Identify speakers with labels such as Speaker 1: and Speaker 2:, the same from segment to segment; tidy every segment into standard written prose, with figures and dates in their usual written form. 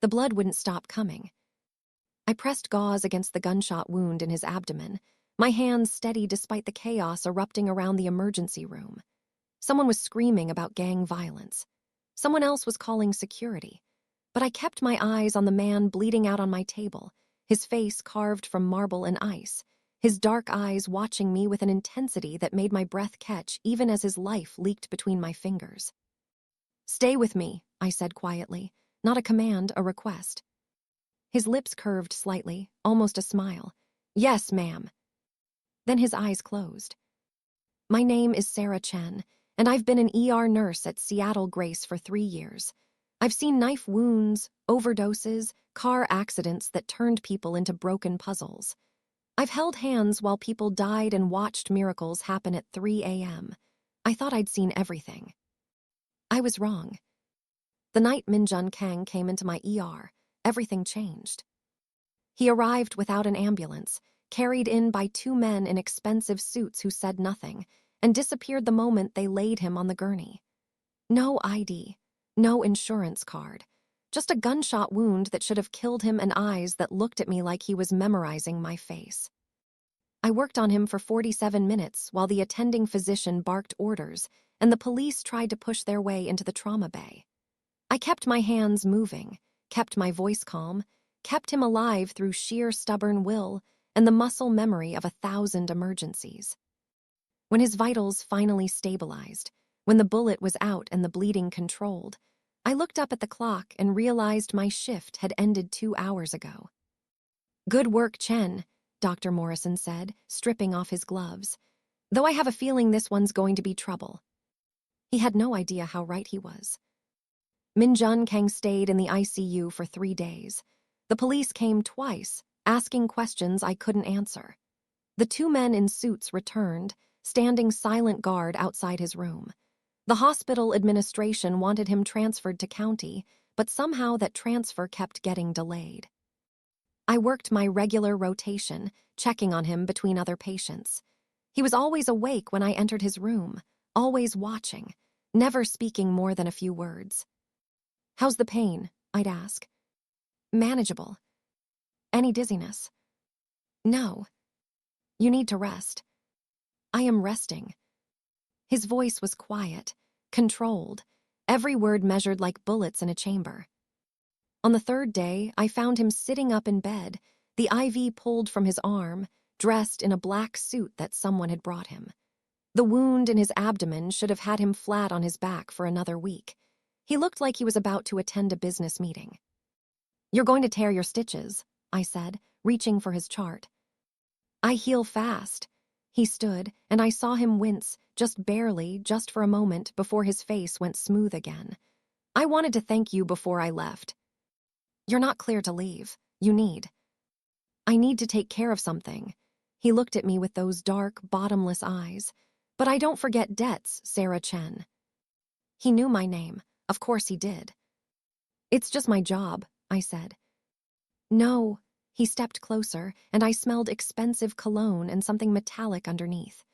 Speaker 1: The blood wouldn't stop coming. I pressed gauze against the gunshot wound in his abdomen, my hands steady despite the chaos erupting around the emergency room. Someone was screaming about gang violence. Someone else was calling security. But I kept my eyes on the man bleeding out on my table, his face carved from marble and ice, his dark eyes watching me with an intensity that made my breath catch even as his life leaked between my fingers. "Stay with me," I said quietly, not a command, a request. His lips curved slightly, almost a smile. "Yes, ma'am." Then his eyes closed. "My name is Sarah Chen, and I've been an ER nurse at Seattle Grace for 3 years. I've seen knife wounds, overdoses, car accidents that turned people into broken puzzles. I've held hands while people died and watched miracles happen at 3 a.m. I thought I'd seen everything. I was wrong. The night Min-jun Kang came into my ER, everything changed. He arrived without an ambulance, carried in by 2 men in expensive suits who said nothing, and disappeared the moment they laid him on the gurney. No ID, no insurance card, just a gunshot wound that should have killed him and eyes that looked at me like he was memorizing my face. I worked on him for 47 minutes while the attending physician barked orders and the police tried to push their way into the trauma bay. I kept my hands moving, kept my voice calm, kept him alive through sheer stubborn will and the muscle memory of 1,000 emergencies. When his vitals finally stabilized, when the bullet was out and the bleeding controlled, I looked up at the clock and realized my shift had ended 2 hours ago. "Good work, Chen," Dr. Morrison said, stripping off his gloves. "Though I have a feeling this one's going to be trouble." He had no idea how right he was. Min-jun Kang stayed in the ICU for 3 days. The police came twice, asking questions I couldn't answer. The 2 men in suits returned, standing silent guard outside his room. The hospital administration wanted him transferred to county, but somehow that transfer kept getting delayed. I worked my regular rotation, checking on him between other patients. He was always awake when I entered his room, always watching, never speaking more than a few words. "How's the pain?" I'd ask. "Manageable." "Any dizziness?" "No." "You need to rest." "I am resting." His voice was quiet, controlled, every word measured like bullets in a chamber. On the 3rd day, I found him sitting up in bed, the IV pulled from his arm, dressed in a black suit that someone had brought him. The wound in his abdomen should have had him flat on his back for another week. He looked like he was about to attend a business meeting. "You're going to tear your stitches," I said, reaching for his chart. "I heal fast." He stood, and I saw him wince, just barely, just for a moment, before his face went smooth again. "I wanted to thank you before I left." "You're not clear to leave. You need." "I need to take care of something." He looked at me with those dark, bottomless eyes. "But I don't forget debts, Sarah Chen." He knew my name. Of course he did. "It's just my job," I said. "No." He stepped closer, and I smelled expensive cologne and something metallic underneath.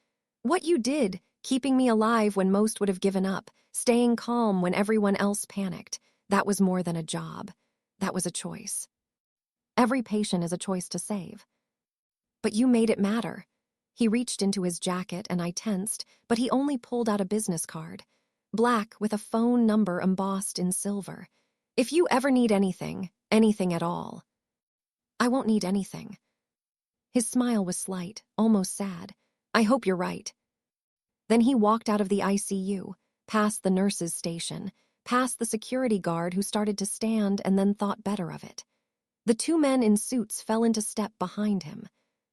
Speaker 1: "What you did, keeping me alive when most would have given up, staying calm when everyone else panicked, that was more than a job. That was a choice. Every patient is a choice to save. But you made it matter." He reached into his jacket and I tensed, but he only pulled out a business card. Black with a phone number embossed in silver. "If you ever need anything, anything at all." "I won't need anything." His smile was slight, almost sad. "I hope you're right." Then he walked out of the ICU, past the nurse's station, past the security guard who started to stand and then thought better of it. The 2 men in suits fell into step behind him.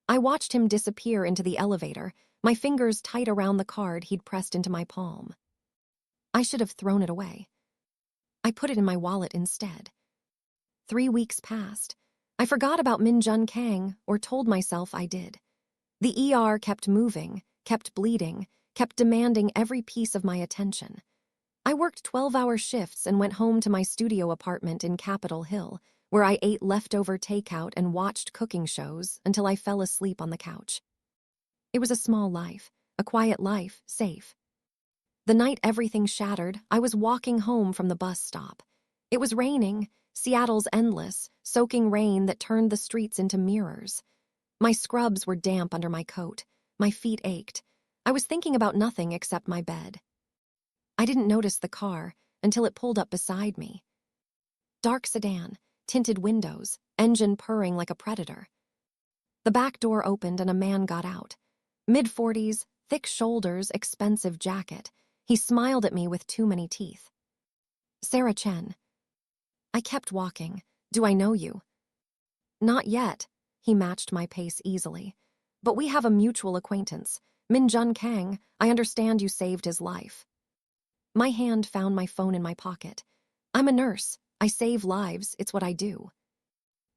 Speaker 1: I watched him disappear into the elevator, my fingers tight around the card he'd pressed into my palm. I should have thrown it away. I put it in my wallet instead. 3 weeks passed. I forgot about Min-jun Kang, or told myself I did. The ER kept moving, kept bleeding, kept demanding every piece of my attention. I worked 12-hour shifts and went home to my studio apartment in Capitol Hill, where I ate leftover takeout and watched cooking shows until I fell asleep on the couch. It was a small life, a quiet life, safe. The night everything shattered, I was walking home from the bus stop. It was raining, Seattle's endless, soaking rain that turned the streets into mirrors. My scrubs were damp under my coat. My feet ached. I was thinking about nothing except my bed. I didn't notice the car until it pulled up beside me. Dark sedan, tinted windows, engine purring like a predator. The back door opened and a man got out. Mid-40s, thick shoulders, expensive jacket. He smiled at me with too many teeth. Sarah Chen. I kept walking. Do I know you? Not yet. He matched my pace easily. But we have a mutual acquaintance. Min-jun Kang, I understand you saved his life. My hand found my phone in my pocket. I'm a nurse. I save lives. It's what I do.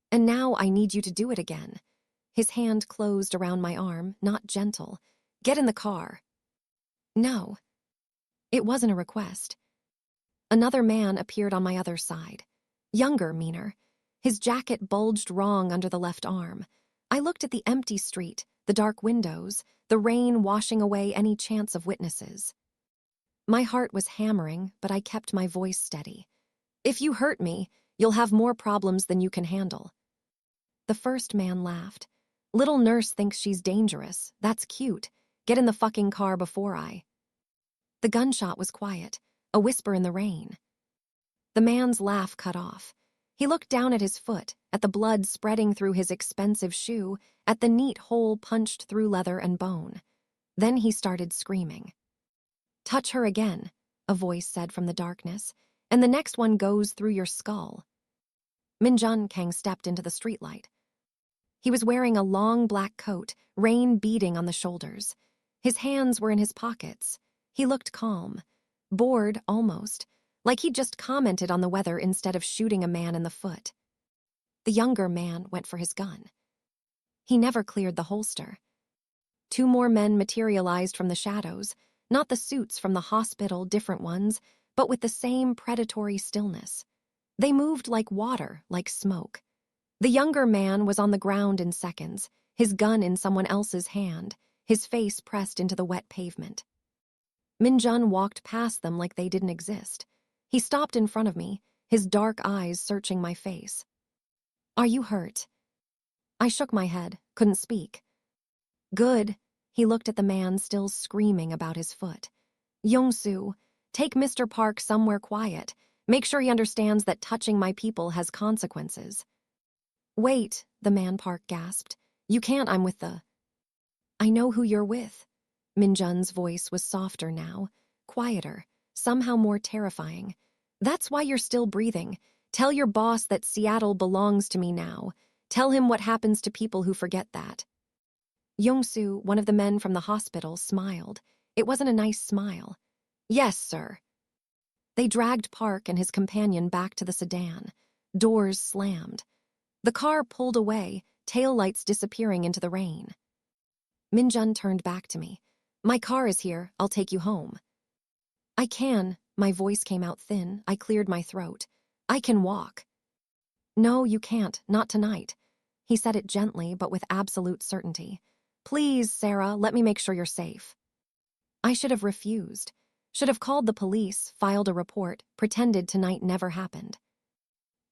Speaker 1: And now I need you to do it again. His hand closed around my arm, not gentle. Get in the car. No. It wasn't a request. Another man appeared on my other side. Younger, meaner. His jacket bulged wrong under the left arm. I looked at the empty street, the dark windows, the rain washing away any chance of witnesses. My heart was hammering, but I kept my voice steady. If you hurt me, you'll have more problems than you can handle. The first man laughed. Little nurse thinks she's dangerous. That's cute. Get in the fucking car before I... The gunshot was quiet, a whisper in the rain. The man's laugh cut off. He looked down at his foot, at the blood spreading through his expensive shoe, at the neat hole punched through leather and bone. Then he started screaming. Touch her again, a voice said from the darkness, and the next one goes through your skull. Min-jun Kang stepped into the streetlight. He was wearing a long black coat, rain beading on the shoulders. His hands were in his pockets. He looked calm, bored almost, like he'd just commented on the weather instead of shooting a man in the foot. The younger man went for his gun. He never cleared the holster. Two more men materialized from the shadows, not the suits from the hospital, different ones, but with the same predatory stillness. They moved like water, like smoke. The younger man was on the ground in seconds, his gun in someone else's hand, his face pressed into the wet pavement. Min-jun walked past them like they didn't exist. He stopped in front of me, his dark eyes searching my face. Are you hurt? I shook my head, couldn't speak. Good. He looked at the man still screaming about his foot. Yong-soo, take Mr. Park somewhere quiet. Make sure he understands that touching my people has consequences. Wait, the man Park gasped. You can't, I'm with the... I know who you're with. Min-jun's voice was softer now, quieter, somehow more terrifying. That's why you're still breathing. Tell your boss that Seattle belongs to me now. Tell him what happens to people who forget that. Yong-soo, one of the men from the hospital, smiled. It wasn't a nice smile. Yes, sir. They dragged Park and his companion back to the sedan. Doors slammed. The car pulled away, taillights disappearing into the rain. Min-jun turned back to me. My car is here. I'll take you home. I can. My voice came out thin. I cleared my throat. I can walk. No, you can't. Not tonight. He said it gently, but with absolute certainty. Please, Sarah, let me make sure you're safe. I should have refused. Should have called the police, filed a report, pretended tonight never happened.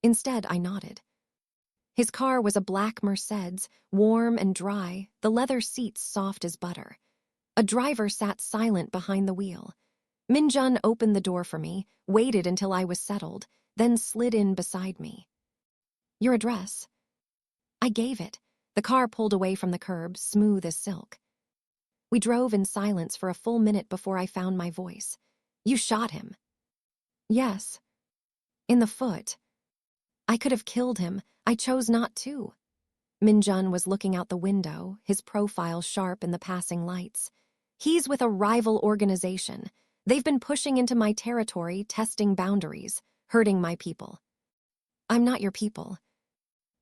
Speaker 1: Instead, I nodded. His car was a black Mercedes, warm and dry, the leather seats soft as butter. A driver sat silent behind the wheel. Min-jun opened the door for me, waited until I was settled, then slid in beside me. Your address? I gave it. The car pulled away from the curb, smooth as silk. We drove in silence for a full minute before I found my voice. You shot him. Yes. In the foot. I could have killed him. I chose not to. Min-jun was looking out the window, his profile sharp in the passing lights. He's with a rival organization. They've been pushing into my territory, testing boundaries, hurting my people. I'm not your people.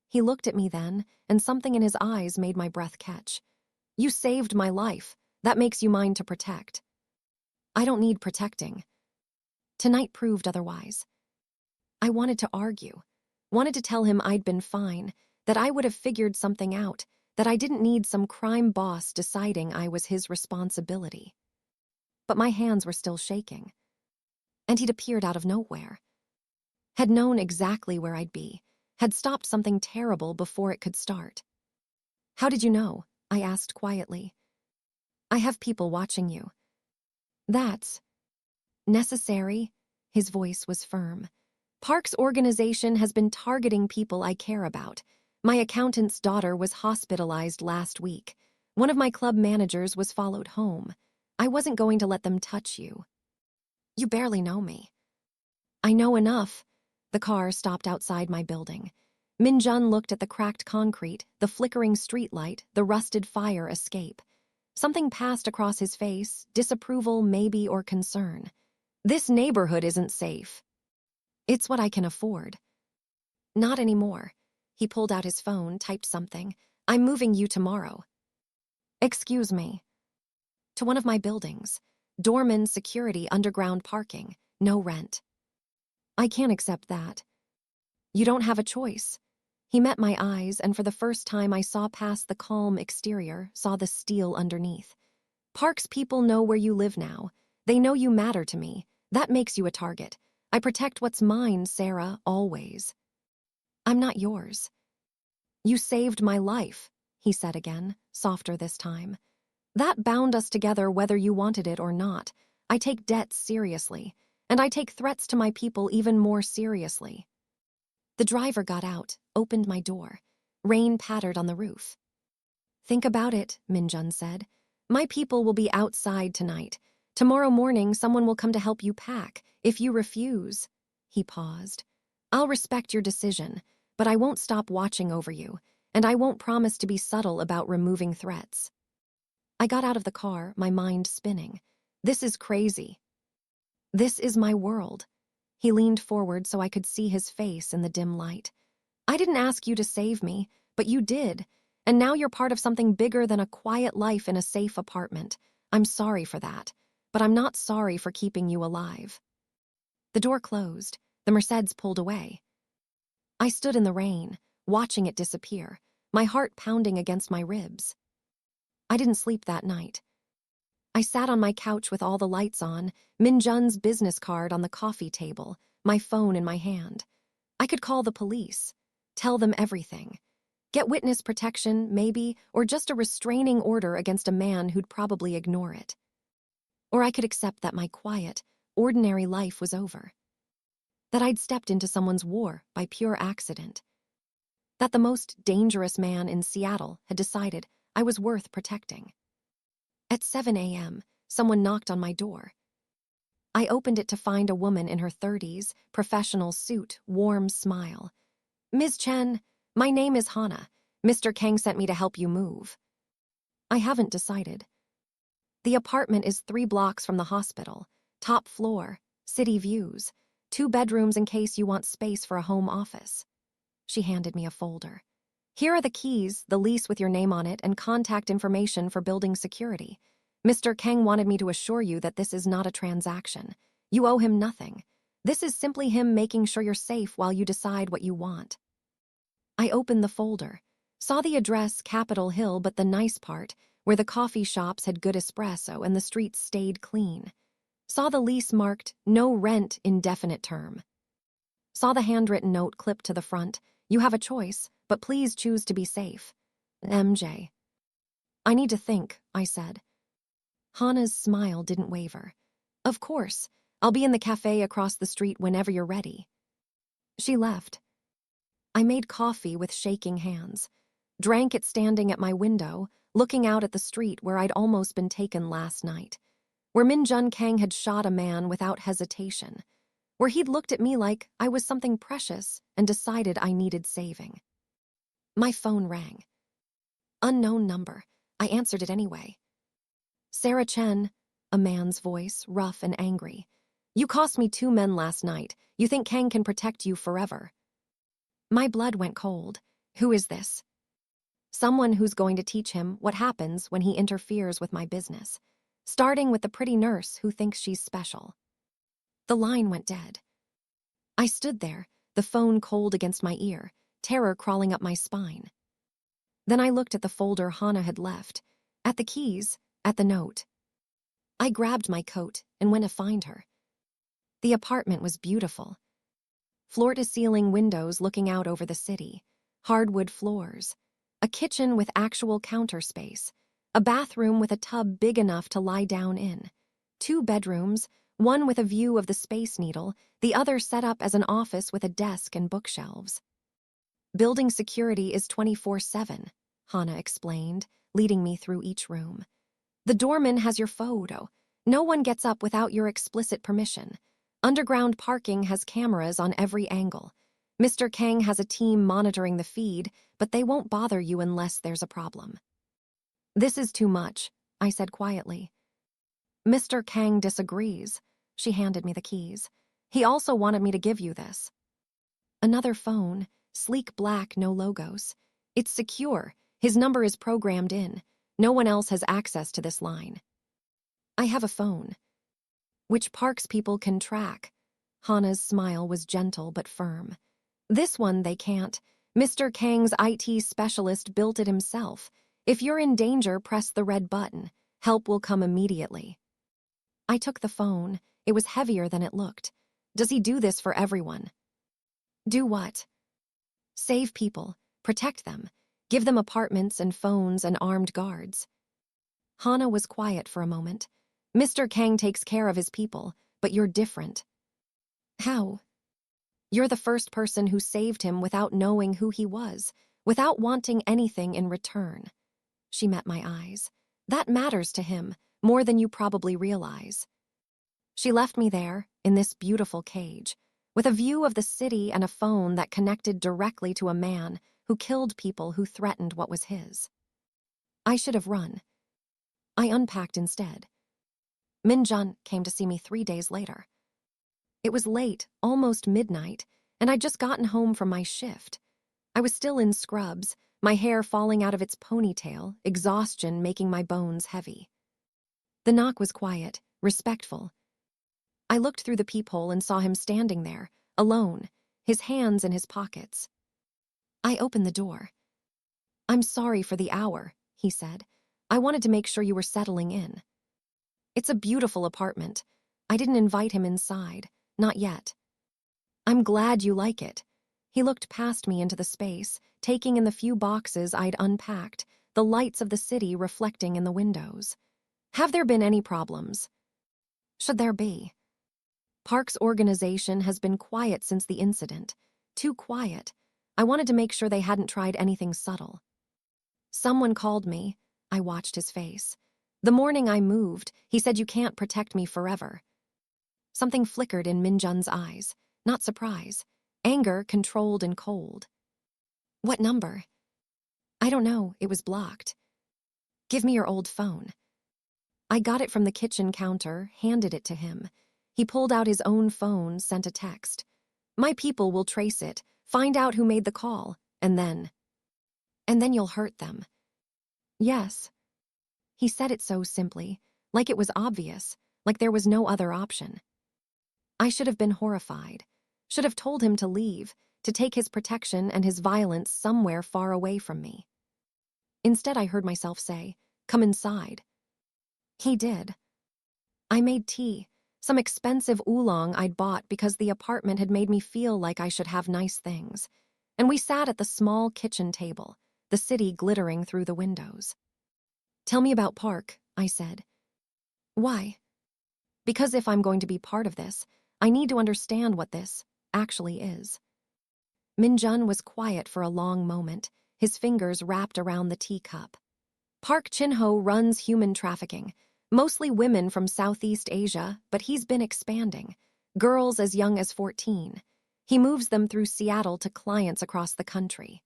Speaker 1: He looked at me then, and something in his eyes made my breath catch. You saved my life. That makes you mine to protect. I don't need protecting. Tonight proved otherwise. I wanted to argue, wanted to tell him I'd been fine, that I would have figured something out, that I didn't need some crime boss deciding I was his responsibility. But my hands were still shaking. And he'd appeared out of nowhere. had known exactly where I'd be, had stopped something terrible before it could start. "How did you know?" I asked quietly. "I have people watching you." "That's necessary." His voice was firm. "Park's organization has been targeting people I care about. My accountant's daughter was hospitalized last week. One of my club managers was followed home. I wasn't going to let them touch you." "You barely know me." "I know enough." The car stopped outside my building. Min-jun looked at the cracked concrete, the flickering streetlight, the rusted fire escape. Something passed across his face, disapproval maybe or concern. "This neighborhood isn't safe." "It's what I can afford." "Not anymore." He pulled out his phone, typed something. "I'm moving you tomorrow." "Excuse me." "To one of my buildings. Doorman security underground parking. No rent." "I can't accept that." "You don't have a choice." He met my eyes, and for the first time I saw past the calm exterior, saw the steel underneath. "Park's people know where you live now. They know you matter to me. That makes you a target. I protect what's mine, Sarah, always." "I'm not yours." "You saved my life," he said again, softer this time. "That bound us together whether you wanted it or not. I take debts seriously, and I take threats to my people even more seriously." The driver got out, opened my door. Rain pattered on the roof. "Think about it," Min-jun said. "My people will be outside tonight. Tomorrow morning someone will come to help you pack. If you refuse—" He paused. "I'll respect your decision, but I won't stop watching over you, and I won't promise to be subtle about removing threats." I got out of the car, my mind spinning. This is crazy. This is my world. He leaned forward so I could see his face in the dim light. "I didn't ask you to save me, but you did. And now you're part of something bigger than a quiet life in a safe apartment. I'm sorry for that, but I'm not sorry for keeping you alive." The door closed. The Mercedes pulled away. I stood in the rain, watching it disappear, my heart pounding against my ribs. I didn't sleep that night. I sat on my couch with all the lights on, Min-jun's business card on the coffee table, my phone in my hand. I could call the police, tell them everything. Get witness protection, maybe, or just a restraining order against a man who'd probably ignore it. Or I could accept that my quiet, ordinary life was over. That I'd stepped into someone's war by pure accident. That the most dangerous man in Seattle had decided I was worth protecting. At 7 a.m., someone knocked on my door. I opened it to find a woman in her 30s, professional suit, warm smile. "Ms. Chen, my name is Hana. Mr. Kang sent me to help you move." "I haven't decided." "The apartment is 3 blocks from the hospital. Top floor, city views. 2 bedrooms in case you want space for a home office." She handed me a folder. "Here are the keys, the lease with your name on it, and contact information for building security. Mr. Kang wanted me to assure you that this is not a transaction. You owe him nothing. This is simply him making sure you're safe while you decide what you want." I opened the folder, saw the address Capitol Hill, but the nice part, where the coffee shops had good espresso and the streets stayed clean. Saw the lease marked "No rent, indefinite term." Saw the handwritten note clipped to the front, "You have a choice, but please choose to be safe. MJ." "I need to think," I said. Hana's smile didn't waver. "Of course, I'll be in the cafe across the street whenever you're ready." She left. I made coffee with shaking hands, drank it standing at my window, looking out at the street where I'd almost been taken last night, where Min-jun Kang had shot a man without hesitation, where he'd looked at me like I was something precious and decided I needed saving. My phone rang. Unknown number. I answered it anyway. "Sarah Chen," a man's voice, rough and angry. "You cost me 2 men last night. You think Kang can protect you forever?" My blood went cold. Who is this? Someone who's going to teach him what happens when he interferes with my business, starting with the pretty nurse who thinks she's special. The line went dead. I stood there, the phone cold against my ear, terror crawling up my spine. Then I looked at the folder Hana had left, at the keys, at the note. I grabbed my coat and went to find her. The apartment was beautiful. floor-to-ceiling windows looking out over the city, hardwood floors, a kitchen with actual counter space, a bathroom with a tub big enough to lie down in, 2 bedrooms, one with a view of the Space Needle, the other set up as an office with a desk and bookshelves. Building security is 24/7, Hannah explained, leading me through each room. The doorman has your photo. No one gets up without your explicit permission. Underground parking has cameras on every angle. Mr. Kang has a team monitoring the feed, but they won't bother you unless there's a problem. This is too much, I said quietly. Mr. Kang disagrees. She handed me the keys. He also wanted me to give you this. Another phone, sleek black, no logos. It's secure. His number is programmed in. No one else has access to this line. I have a phone, which Park's people can track. Hannah's smile was gentle but firm. This one they can't. Mr. Kang's IT specialist built it himself. If you're in danger, press the red button. Help will come immediately. I took the phone. It was heavier than it looked. Does he do this for everyone? Do what? Save people, protect them, give them apartments and phones and armed guards. Hannah was quiet for a moment. Mr. Kang takes care of his people, but you're different. How? You're the first person who saved him without knowing who he was, without wanting anything in return. She met my eyes. That matters to him, more than you probably realize. She left me there, in this beautiful cage, with a view of the city and a phone that connected directly to a man who killed people who threatened what was his. I should have run. I unpacked instead. Min-jun came to see me 3 days later. It was late, almost midnight, and I'd just gotten home from my shift. I was still in scrubs, my hair falling out of its ponytail, exhaustion making my bones heavy. The knock was quiet, respectful. I looked through the peephole and saw him standing there, alone, his hands in his pockets. I opened the door. I'm sorry for the hour, he said. I wanted to make sure you were settling in. It's a beautiful apartment. I didn't invite him inside, not yet. I'm glad you like it. He looked past me into the space, taking in the few boxes I'd unpacked, the lights of the city reflecting in the windows. Have there been any problems? Should there be? Park's organization has been quiet since the incident. Too quiet. I wanted to make sure they hadn't tried anything subtle. Someone called me. I watched his face. The morning I moved, he said you can't protect me forever. Something flickered in Min-jun's eyes. Not surprise. Anger, controlled and cold. What number? I don't know. It was blocked. Give me your old phone. I got it from the kitchen counter, handed it to him. He pulled out his own phone, sent a text. My people will trace it, find out who made the call, and then you'll hurt them. Yes. He said it so simply, like it was obvious, like there was no other option. I should have been horrified, should have told him to leave, to take his protection and his violence somewhere far away from me. Instead, I heard myself say, "Come inside." He did. I made tea, some expensive oolong I'd bought because the apartment had made me feel like I should have nice things, and we sat at the small kitchen table, the city glittering through the windows. Tell me about Park, I said. Why? Because if I'm going to be part of this, I need to understand what this actually is. Min-jun was quiet for a long moment, his fingers wrapped around the teacup. Park Chin-ho runs human trafficking, mostly women from Southeast Asia, but he's been expanding. Girls as young as 14. He moves them through Seattle to clients across the country.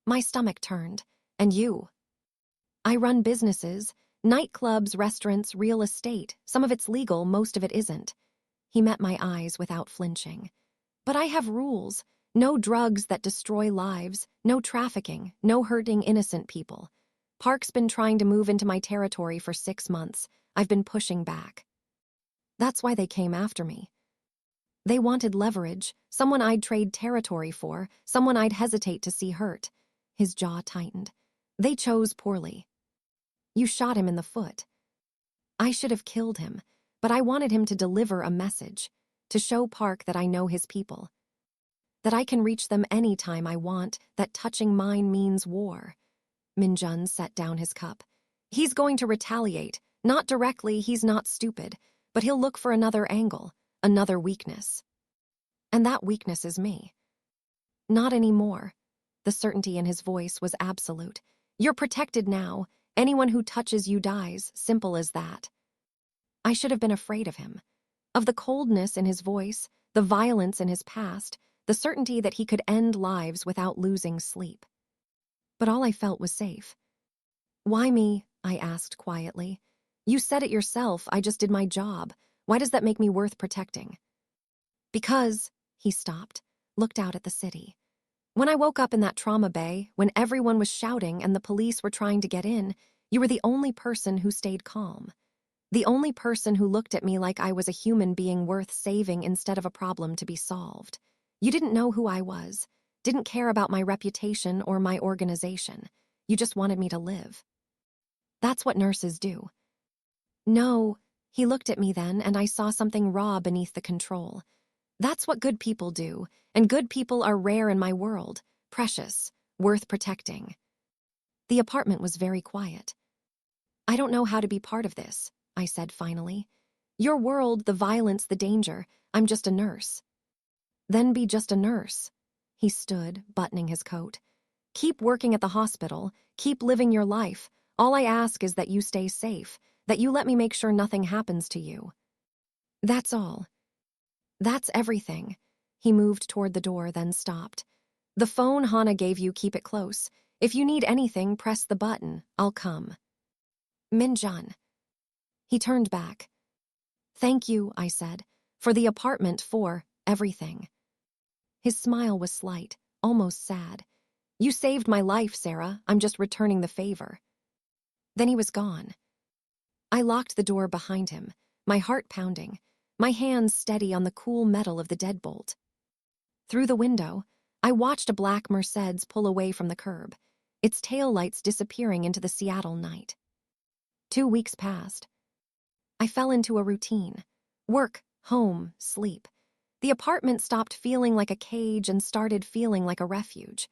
Speaker 1: My stomach turned. And you? I run businesses, nightclubs, restaurants, real estate. Some of it's legal, most of it isn't. He met my eyes without flinching. But I have rules. No drugs that destroy lives, no trafficking, no hurting innocent people. Park's been trying to move into my territory for 6 months. I've been pushing back. That's why they came after me. They wanted leverage, someone I'd trade territory for, someone I'd hesitate to see hurt. His jaw tightened. They chose poorly. You shot him in the foot. I should have killed him, but I wanted him to deliver a message, to show Park that I know his people. That I can reach them anytime I want, that touching mine means war. Min-jun set down his cup. He's going to retaliate. Not directly, he's not stupid, but he'll look for another angle, another weakness. And that weakness is me. Not anymore. The certainty in his voice was absolute. You're protected now. Anyone who touches you dies, simple as that. I should have been afraid of him. Of the coldness in his voice, the violence in his past, the certainty that he could end lives without losing sleep. But all I felt was safe. Why me? I asked quietly. You said it yourself, I just did my job. Why does that make me worth protecting? Because, he stopped, looked out at the city. When I woke up in that trauma bay, when everyone was shouting and the police were trying to get in, you were the only person who stayed calm. The only person who looked at me like I was a human being worth saving instead of a problem to be solved. You didn't know who I was, didn't care about my reputation or my organization. You just wanted me to live. That's what nurses do. No, he looked at me then, and I saw something raw beneath the control. That's what good people do, and good people are rare in my world, precious, worth protecting. The apartment was very quiet. I don't know how to be part of this, I said finally. Your world, the violence, the danger, I'm just a nurse. Then be just a nurse. He stood, buttoning his coat. Keep working at the hospital, keep living your life. All I ask is that you stay safe, that you let me make sure nothing happens to you. That's all. That's everything. He moved toward the door, then stopped. The phone Hana gave you, keep it close. If you need anything, press the button. I'll come. Min-jun. He turned back. Thank you, I said, for the apartment, for everything. His smile was slight, almost sad. You saved my life, Sarah. I'm just returning the favor. Then he was gone. I locked the door behind him, my heart pounding, my hands steady on the cool metal of the deadbolt. Through the window, I watched a black Mercedes pull away from the curb, its taillights disappearing into the Seattle night. 2 weeks passed. I fell into a routine. Work, home, sleep. The apartment stopped feeling like a cage and started feeling like a refuge.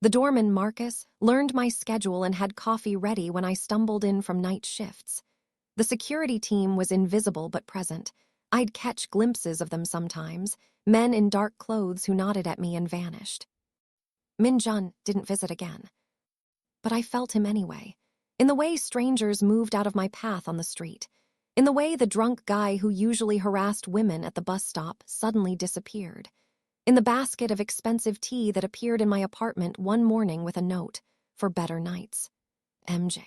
Speaker 1: The doorman, Marcus, learned my schedule and had coffee ready when I stumbled in from night shifts. The security team was invisible but present. I'd catch glimpses of them sometimes, men in dark clothes who nodded at me and vanished. Min-jun didn't visit again. But I felt him anyway, in the way strangers moved out of my path on the street, in the way the drunk guy who usually harassed women at the bus stop suddenly disappeared, in the basket of expensive tea that appeared in my apartment one morning with a note, for better nights. MJ.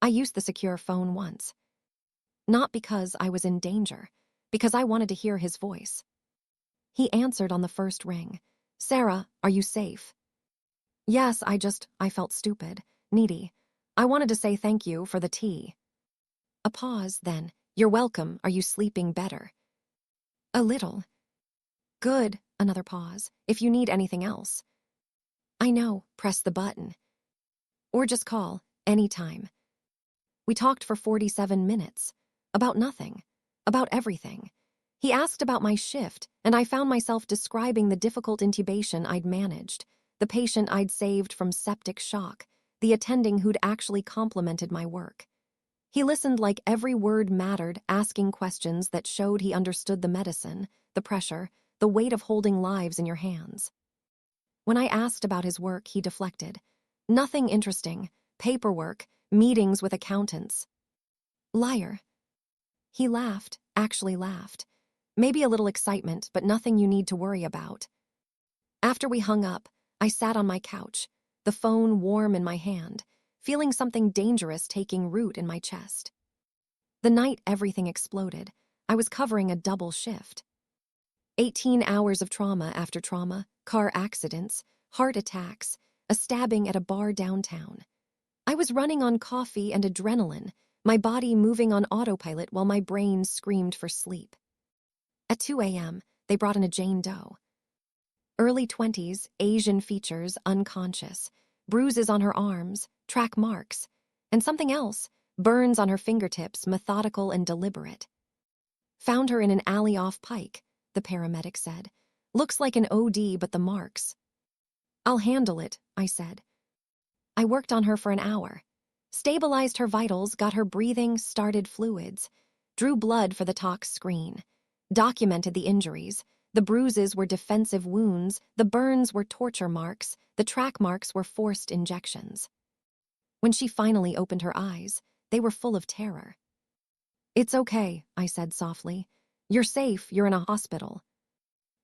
Speaker 1: I used the secure phone once. Not because I was in danger, because I wanted to hear his voice. He answered on the first ring. Sarah, are you safe? Yes, I felt stupid, needy. I wanted to say thank you for the tea. A pause, then. You're welcome. Are you sleeping better? A little. Good. Another pause. If you need anything else. I know. Press the button. Or just call. Anytime. We talked for 47 minutes. About nothing. About everything. He asked about my shift, and I found myself describing the difficult intubation I'd managed, the patient I'd saved from septic shock, the attending who'd actually complimented my work. He listened like every word mattered, asking questions that showed he understood the medicine, the pressure, the weight of holding lives in your hands. When I asked about his work, he deflected. Nothing interesting. Paperwork, meetings with accountants. Liar. He laughed, actually laughed. Maybe a little excitement, but nothing you need to worry about. After we hung up, I sat on my couch, the phone warm in my hand, feeling something dangerous taking root in my chest. The night everything exploded, I was covering a double shift. 18 hours of trauma after trauma, car accidents, heart attacks, a stabbing at a bar downtown. I was running on coffee and adrenaline, my body moving on autopilot while my brain screamed for sleep. At 2 a.m., they brought in a Jane Doe. Early 20s, Asian features, unconscious, bruises on her arms, track marks, and something else, burns on her fingertips, methodical and deliberate. Found her in an alley off Pike, the paramedic said. Looks like an OD, but the marks. I'll handle it, I said. I worked on her for an hour. Stabilized her vitals, got her breathing, started fluids. Drew blood for the tox screen. Documented the injuries. The bruises were defensive wounds, the burns were torture marks, the track marks were forced injections. When she finally opened her eyes, they were full of terror. It's okay, I said softly. You're safe, you're in a hospital.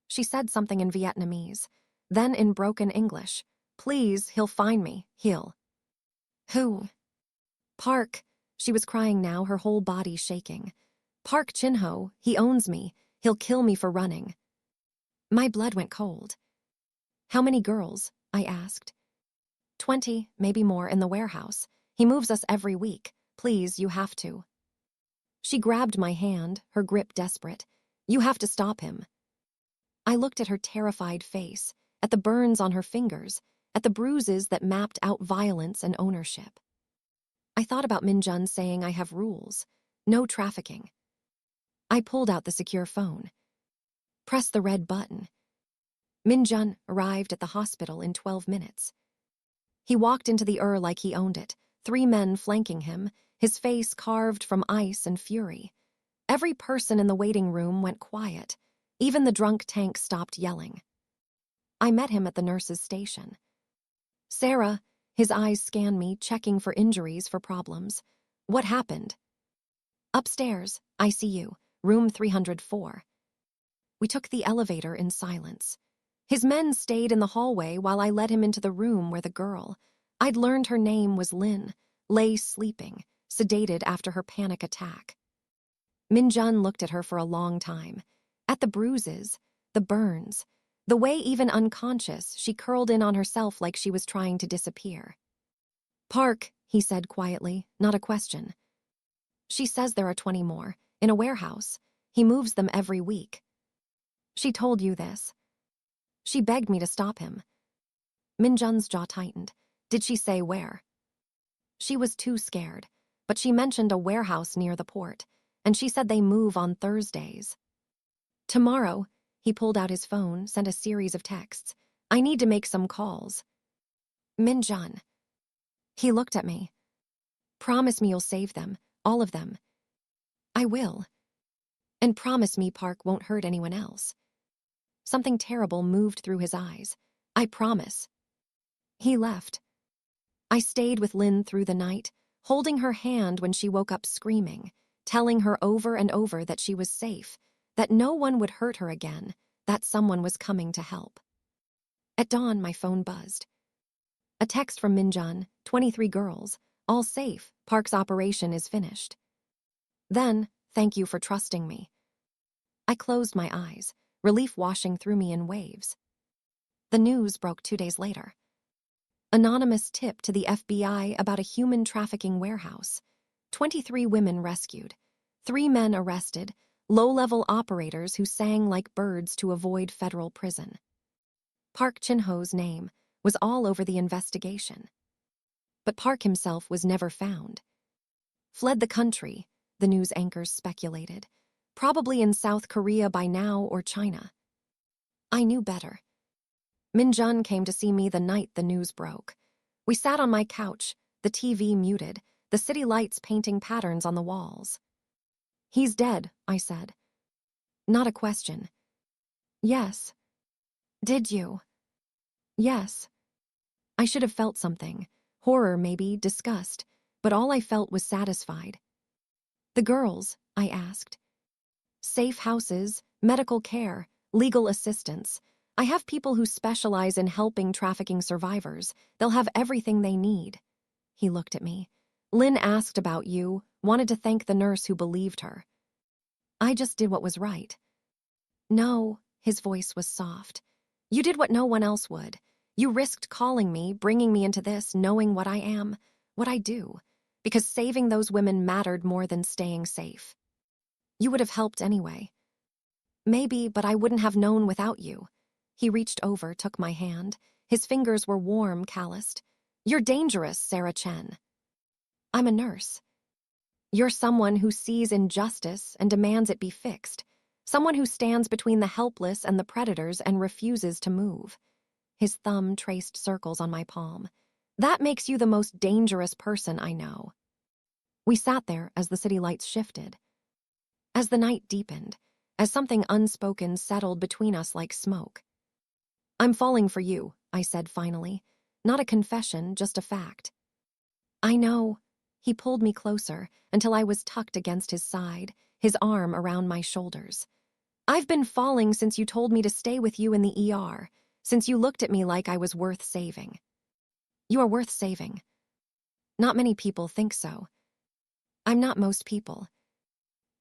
Speaker 1: She said something in Vietnamese, then in broken English. Please, he'll find me, he'll. Who? Park. She was crying now, her whole body shaking. Park Chin-ho, he owns me. He'll kill me for running. My blood went cold. How many girls? I asked. 20, maybe more, in the warehouse. He moves us every week. Please, you have to. She grabbed my hand, her grip desperate. You have to stop him. I looked at her terrified face, at the burns on her fingers, at the bruises that mapped out violence and ownership. I thought about Min-jun saying I have rules. No trafficking. I pulled out the secure phone. Press the red button. Min-jun arrived at the hospital in 12 minutes. He walked into the like he owned it, 3 men flanking him, his face carved from ice and fury. Every person in the waiting room went quiet. Even the drunk tank stopped yelling. I met him at the nurse's station. Sarah, his eyes scanned me, checking for injuries, for problems. What happened? Upstairs, ICU, room 304. We took the elevator in silence. His men stayed in the hallway while I led him into the room where the girl, I'd learned her name was Lin, lay sleeping, sedated after her panic attack. Min-jun looked at her for a long time. At the bruises, the burns, the way even unconscious she curled in on herself like she was trying to disappear. Park, he said quietly, not a question. She says there are 20 more, in a warehouse. He moves them every week. She told you this. She begged me to stop him. Min-jun's jaw tightened. Did she say where? She was too scared, but she mentioned a warehouse near the port, and she said they move on Thursdays. Tomorrow, he pulled out his phone, sent a series of texts. I need to make some calls. Min-jun. He looked at me. Promise me you'll save them, all of them. I will. And promise me Park won't hurt anyone else. Something terrible moved through his eyes. I promise. He left. I stayed with Lin through the night, holding her hand when she woke up screaming, telling her over and over that she was safe, that no one would hurt her again, that someone was coming to help. At dawn, my phone buzzed. A text from Min-jun, 23 girls, all safe, Park's operation is finished. Then, thank you for trusting me. I closed my eyes, relief washing through me in waves. The news broke 2 days later. Anonymous tip to the FBI about a human trafficking warehouse. 23 women rescued. 3 men arrested, low-level operators who sang like birds to avoid federal prison. Park Chin-ho's name was all over the investigation. But Park himself was never found. Fled the country, the news anchors speculated. Probably in South Korea by now or China. I knew better. Min-jun came to see me the night the news broke. We sat on my couch, the TV muted, the city lights painting patterns on the walls. He's dead, I said. Not a question. Yes. Did you? Yes. I should have felt something. Horror, maybe, disgust, but all I felt was satisfied. The girls, I asked. Safe houses, medical care, legal assistance. I have people who specialize in helping trafficking survivors. They'll have everything they need. He looked at me. Lin asked about you, wanted to thank the nurse who believed her. I just did what was right. No, his voice was soft. You did what no one else would. You risked calling me, bringing me into this, knowing what I am, what I do, because saving those women mattered more than staying safe. You would have helped anyway. Maybe, but I wouldn't have known without you. He reached over, took my hand. His fingers were warm, calloused. You're dangerous, Sarah Chen. I'm a nurse. You're someone who sees injustice and demands it be fixed. Someone who stands between the helpless and the predators and refuses to move. His thumb traced circles on my palm. That makes you the most dangerous person I know. We sat there as the city lights shifted. As the night deepened, as something unspoken settled between us like smoke. "I'm falling for you," I said finally. Not a confession, just a fact. "I know." He pulled me closer until I was tucked against his side, his arm around my shoulders. "I've been falling since you told me to stay with you in the ER, since you looked at me like I was worth saving." "You are worth saving." "Not many people think so." "I'm not most people."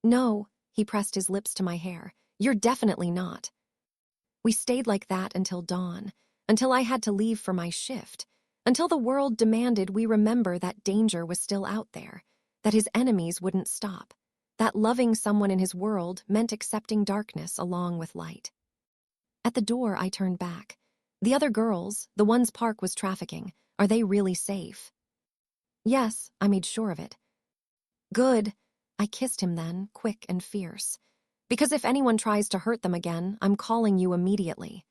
Speaker 1: "No," he pressed his lips to my hair. "You're definitely not." We stayed like that until dawn, until I had to leave for my shift, until the world demanded we remember that danger was still out there, that his enemies wouldn't stop, that loving someone in his world meant accepting darkness along with light. At the door, I turned back. "The other girls, the ones Park was trafficking, are they really safe?" "Yes," I made sure of it. "Good." I kissed him then, quick and fierce. "Because if anyone tries to hurt them again, I'm calling you immediately."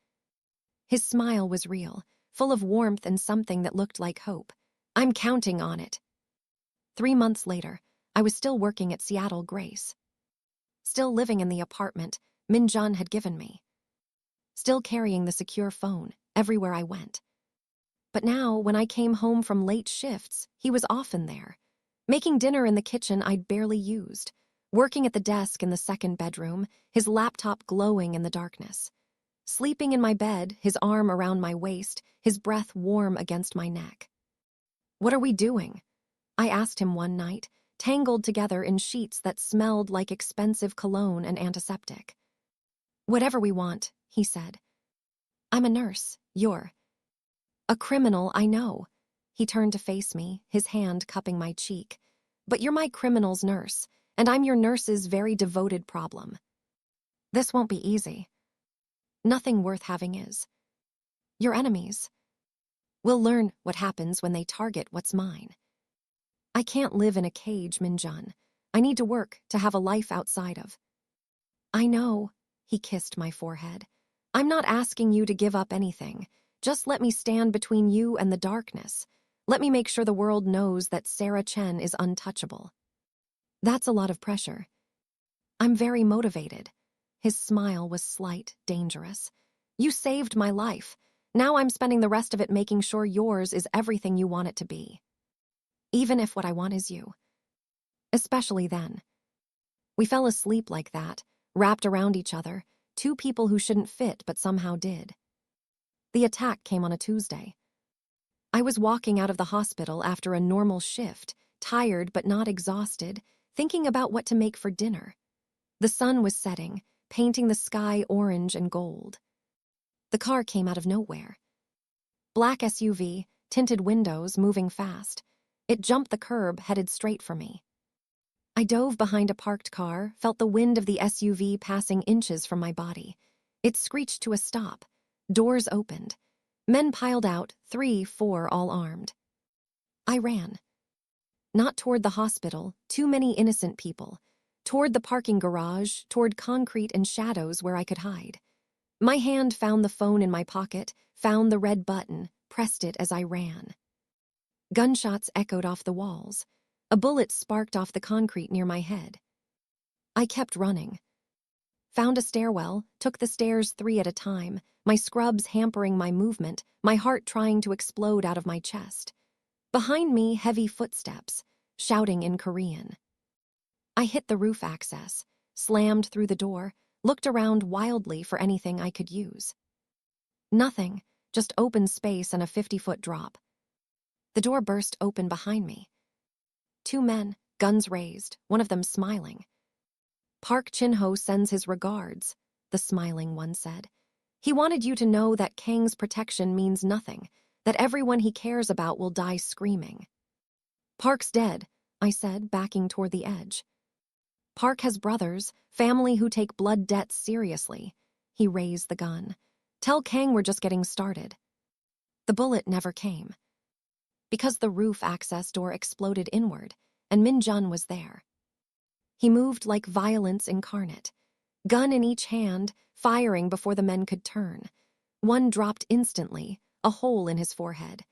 Speaker 1: His smile was real, full of warmth and something that looked like hope. "I'm counting on it." 3 months later, I was still working at Seattle Grace. Still living in the apartment Min-jun had given me. Still carrying the secure phone everywhere I went. But now, when I came home from late shifts, he was often there. Making dinner in the kitchen I'd barely used. Working at the desk in the second bedroom, his laptop glowing in the darkness. Sleeping in my bed, his arm around my waist, his breath warm against my neck. "What are we doing?" I asked him one night, tangled together in sheets that smelled like expensive cologne and antiseptic. "Whatever we want," he said. "I'm a nurse. You're a criminal, I know." He turned to face me, his hand cupping my cheek. "But you're my criminal's nurse, and I'm your nurse's very devoted problem. This won't be easy. Nothing worth having is. Your enemies. We'll learn what happens when they target what's mine. I can't live in a cage, Min-jun. I need to work to have a life outside of." "I know." He kissed my forehead. "I'm not asking you to give up anything. Just let me stand between you and the darkness. Let me make sure the world knows that Sarah Chen is untouchable." "That's a lot of pressure." "I'm very motivated." His smile was slight, dangerous. "You saved my life. Now I'm spending the rest of it making sure yours is everything you want it to be. Even if what I want is you. Especially then." We fell asleep like that, wrapped around each other, two people who shouldn't fit but somehow did. The attack came on a Tuesday. I was walking out of the hospital after a normal shift, tired but not exhausted, thinking about what to make for dinner. The sun was setting, painting the sky orange and gold. The car came out of nowhere. Black SUV, tinted windows, moving fast. It jumped the curb, headed straight for me. I dove behind a parked car, felt the wind of the SUV passing inches from my body. It screeched to a stop. Doors opened. Men piled out, 3, 4, all armed. I ran. Not toward the hospital, too many innocent people. Toward the parking garage, toward concrete and shadows where I could hide. My hand found the phone in my pocket, found the red button, pressed it as I ran. Gunshots echoed off the walls. A bullet sparked off the concrete near my head. I kept running. Found a stairwell, took the stairs 3 at a time, my scrubs hampering my movement, my heart trying to explode out of my chest. Behind me, heavy footsteps, shouting in Korean. I hit the roof access, slammed through the door, looked around wildly for anything I could use. Nothing, just open space and a 50-foot drop. The door burst open behind me. 2 men, guns raised, one of them smiling. "Park Chin-ho sends his regards," the smiling one said. "He wanted you to know that Kang's protection means nothing, that everyone he cares about will die screaming." "Park's dead," I said, backing toward the edge. "Park has brothers, family who take blood debts seriously." He raised the gun. "Tell Kang we're just getting started." The bullet never came. Because the roof access door exploded inward, and Min-jun was there. He moved like violence incarnate. gun in each hand, firing before the men could turn. One dropped instantly, a hole in his forehead.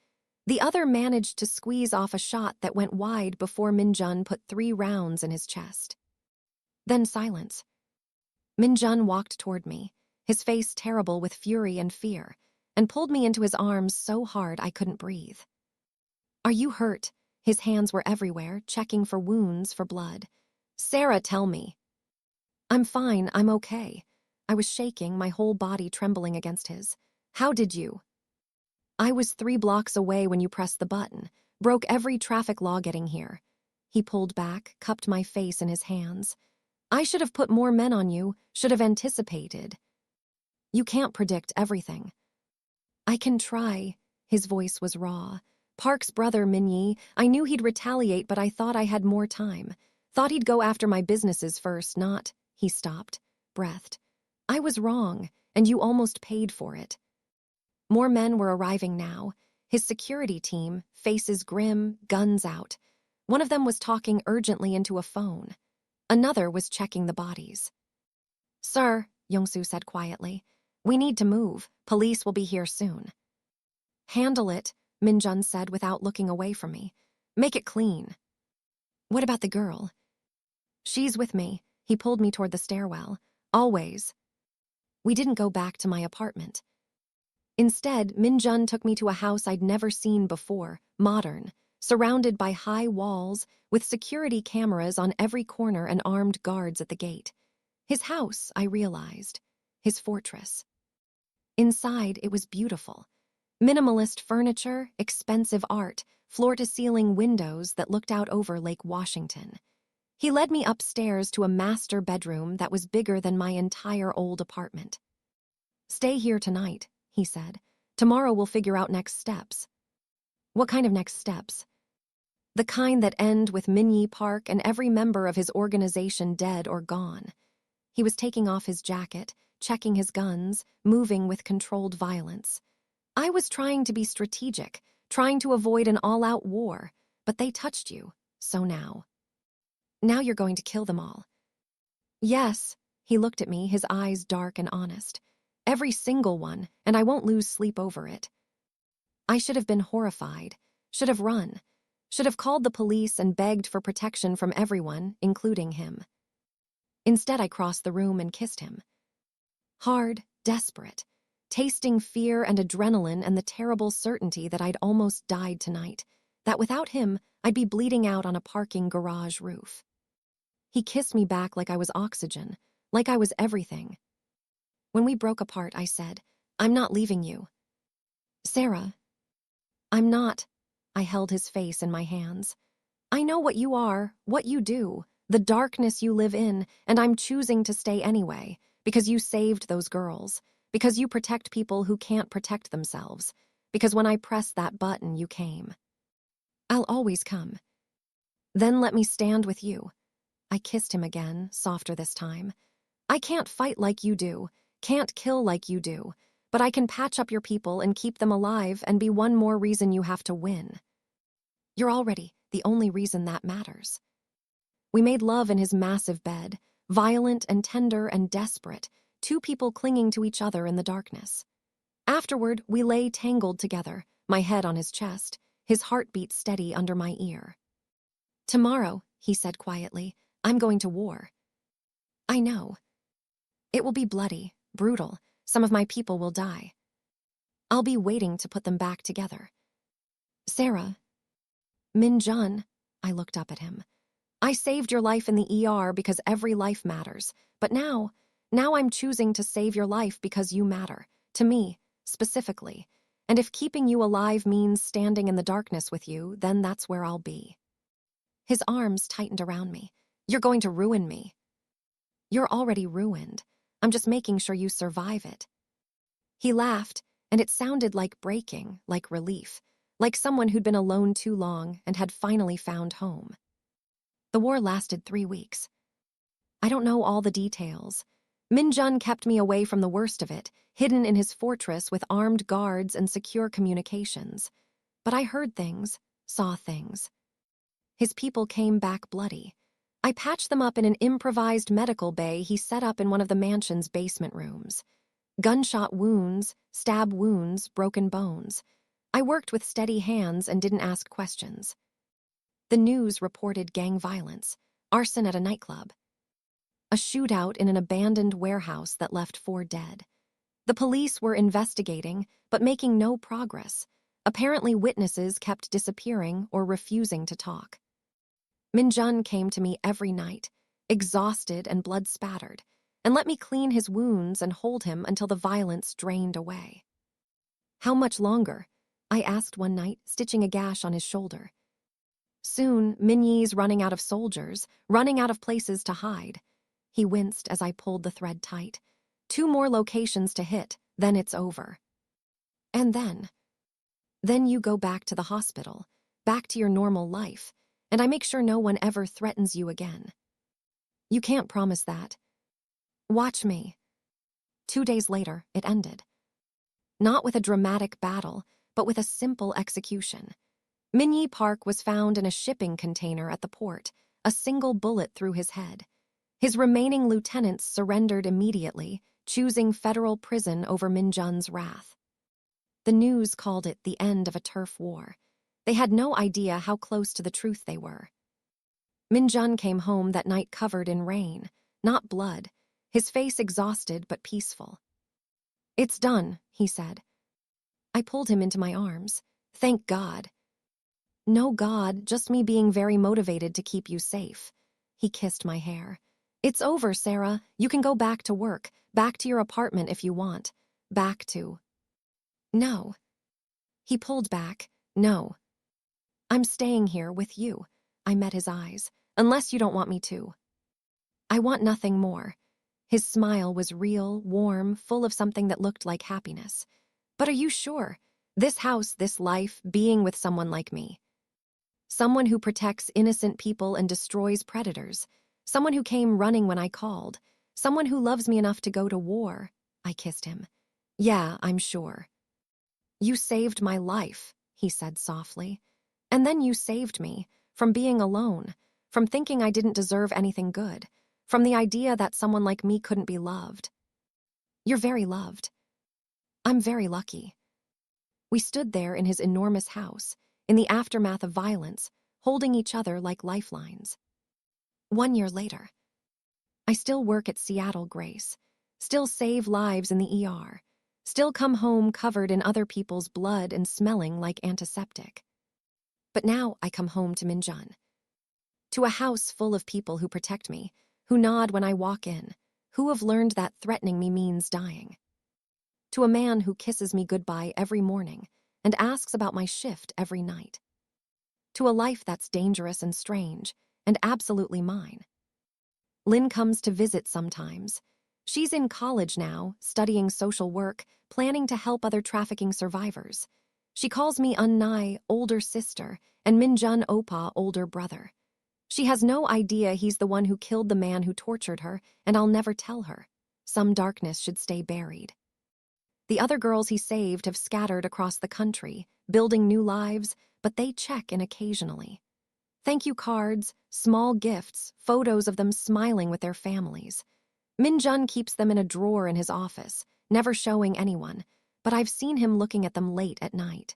Speaker 1: The other managed to squeeze off a shot that went wide before Min-jun put 3 rounds in his chest. Then silence. Min-jun walked toward me, his face terrible with fury and fear, and pulled me into his arms so hard I couldn't breathe. Are you hurt? His hands were everywhere, checking for wounds, for blood. Sarah, tell me. I'm fine, I'm okay. I was shaking, my whole body trembling against his. How did you? I was 3 blocks away when you pressed the button, broke every traffic law getting here. He pulled back, cupped my face in his hands. I should have put more men on you, should have anticipated. You can't predict everything. I can try. His voice was raw. Park's brother, Min-yi, I knew he'd retaliate, but I thought I had more time. Thought he'd go after my businesses first, not... He stopped, breathed. I was wrong, and you almost paid for it. More men were arriving now. His security team, faces grim, guns out. One of them was talking urgently into a phone. Another was checking the bodies. Sir, Young-soo said quietly, we need to move. Police will be here soon. Handle it, Min-jun said without looking away from me. Make it clean. What about the girl? She's with me. He pulled me toward the stairwell. Always. We didn't go back to my apartment. Instead, Min-jun took me to a house I'd never seen before, modern, surrounded by high walls, with security cameras on every corner and armed guards at the gate. His house, I realized. His fortress. Inside, it was beautiful. Minimalist furniture, expensive art, floor-to-ceiling windows that looked out over Lake Washington. He led me upstairs to a master bedroom that was bigger than my entire old apartment. Stay here tonight, he said. Tomorrow we'll figure out next steps. What kind of next steps? The kind that end with Min-yi Park and every member of his organization dead or gone. He was taking off his jacket, checking his guns, moving with controlled violence. I was trying to be strategic, trying to avoid an all-out war, but they touched you, so now. Now you're going to kill them all. Yes, he looked at me, his eyes dark and honest. Every single one, and I won't lose sleep over it. I should have been horrified, should have run, should have called the police and begged for protection from everyone, including him. Instead, I crossed the room and kissed him. Hard, desperate, tasting fear and adrenaline and the terrible certainty that I'd almost died tonight, that without him, I'd be bleeding out on a parking garage roof. He kissed me back like I was oxygen, like I was everything. When we broke apart, I said, I'm not leaving you. Sarah. I'm not. I held his face in my hands. I know what you are, what you do, the darkness you live in, and I'm choosing to stay anyway, because you saved those girls, because you protect people who can't protect themselves, because when I pressed that button, you came. I'll always come. Then let me stand with you. I kissed him again, softer this time. I can't fight like you do, can't kill like you do, but I can patch up your people and keep them alive and be one more reason you have to win. You're already the only reason that matters. We made love in his massive bed, violent and tender and desperate, 2 people clinging to each other in the darkness. Afterward, we lay tangled together, my head on his chest, his heartbeat steady under my ear. Tomorrow, he said quietly, I'm going to war. I know. It will be bloody, brutal. Some of my people will die. I'll be waiting to put them back together. Sarah. Min-jun, I looked up at him. I saved your life in the ER because every life matters. But now I'm choosing to save your life because you matter. To me, specifically. And if keeping you alive means standing in the darkness with you, then that's where I'll be. His arms tightened around me. You're going to ruin me. You're already ruined. I'm just making sure you survive it. He laughed, and it sounded like breaking, like relief, like someone who'd been alone too long and had finally found home. The war lasted 3 weeks. I don't know all the details. Min-jun kept me away from the worst of it, hidden in his fortress with armed guards and secure communications. But I heard things, saw things. His people came back bloody. I patched them up in an improvised medical bay he set up in one of the mansion's basement rooms. Gunshot wounds, stab wounds, broken bones. I worked with steady hands and didn't ask questions. The news reported gang violence, arson at a nightclub, a shootout in an abandoned warehouse that left 4 dead. The police were investigating, but making no progress. Apparently, witnesses kept disappearing or refusing to talk. Min-jun came to me every night, exhausted and blood-spattered, and let me clean his wounds and hold him until the violence drained away. "How much longer?" I asked one night, stitching a gash on his shoulder. "Soon, Minyi's running out of soldiers, running out of places to hide." He winced as I pulled the thread tight. 2 more locations to hit, then it's over. And then you go back to the hospital, back to your normal life, and I make sure no one ever threatens you again. You can't promise that. Watch me. 2 days later, it ended. Not with a dramatic battle, but with a simple execution. Minyi Park was found in a shipping container at the port, a single bullet through his head. His remaining lieutenants surrendered immediately, choosing federal prison over Min-jun's wrath. The news called it the end of a turf war. They had no idea how close to the truth they were. Min-jun came home that night covered in rain, not blood, his face exhausted but peaceful. "It's done," he said. I pulled him into my arms. "Thank God." "No God, just me being very motivated to keep you safe." He kissed my hair. "It's over, Sarah. You can go back to work, back to your apartment if you want. Back to..." "No." He pulled back. "No. I'm staying here with you." I met his eyes. "Unless you don't want me to." "I want nothing more." His smile was real, warm, full of something that looked like happiness. "But are you sure? This house, this life, being with someone like me. Someone who protects innocent people and destroys predators. Someone who came running when I called. Someone who loves me enough to go to war." I kissed him. "Yeah, I'm sure." "You saved my life," he said softly. "And then you saved me, from being alone, from thinking I didn't deserve anything good, from the idea that someone like me couldn't be loved. You're very loved. I'm very lucky." We stood there in his enormous house, in the aftermath of violence, holding each other like lifelines. 1 year later. I still work at Seattle Grace, still save lives in the ER, still come home covered in other people's blood and smelling like antiseptic. But now I come home to Min-jun, to a house full of people who protect me, who nod when I walk in, who have learned that threatening me means dying. To a man who kisses me goodbye every morning and asks about my shift every night. To a life that's dangerous and strange, and absolutely mine. Lynn comes to visit sometimes. She's in college now, studying social work, planning to help other trafficking survivors. She calls me Unnai, older sister, and Min-jun Oppa, older brother. She has no idea he's the one who killed the man who tortured her, and I'll never tell her. Some darkness should stay buried. The other girls he saved have scattered across the country, building new lives, but they check in occasionally. Thank you cards, small gifts, photos of them smiling with their families. Min-jun keeps them in a drawer in his office, never showing anyone, but I've seen him looking at them late at night.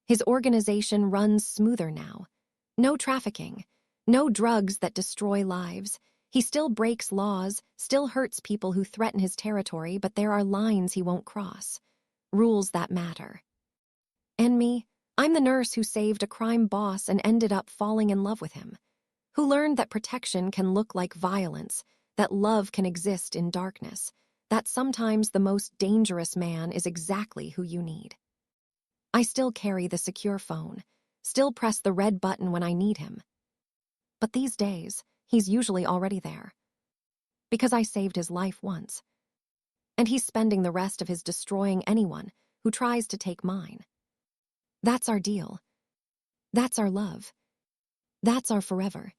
Speaker 1: His organization runs smoother now. No trafficking, no drugs that destroy lives. He still breaks laws, still hurts people who threaten his territory, but there are lines he won't cross. Rules that matter. And me, I'm the nurse who saved a crime boss and ended up falling in love with him. Who learned that protection can look like violence, that love can exist in darkness, that sometimes the most dangerous man is exactly who you need. I still carry the secure phone, still press the red button when I need him. But these days, he's usually already there. Because I saved his life once. And he's spending the rest of his destroying anyone who tries to take mine. That's our deal. That's our love. That's our forever.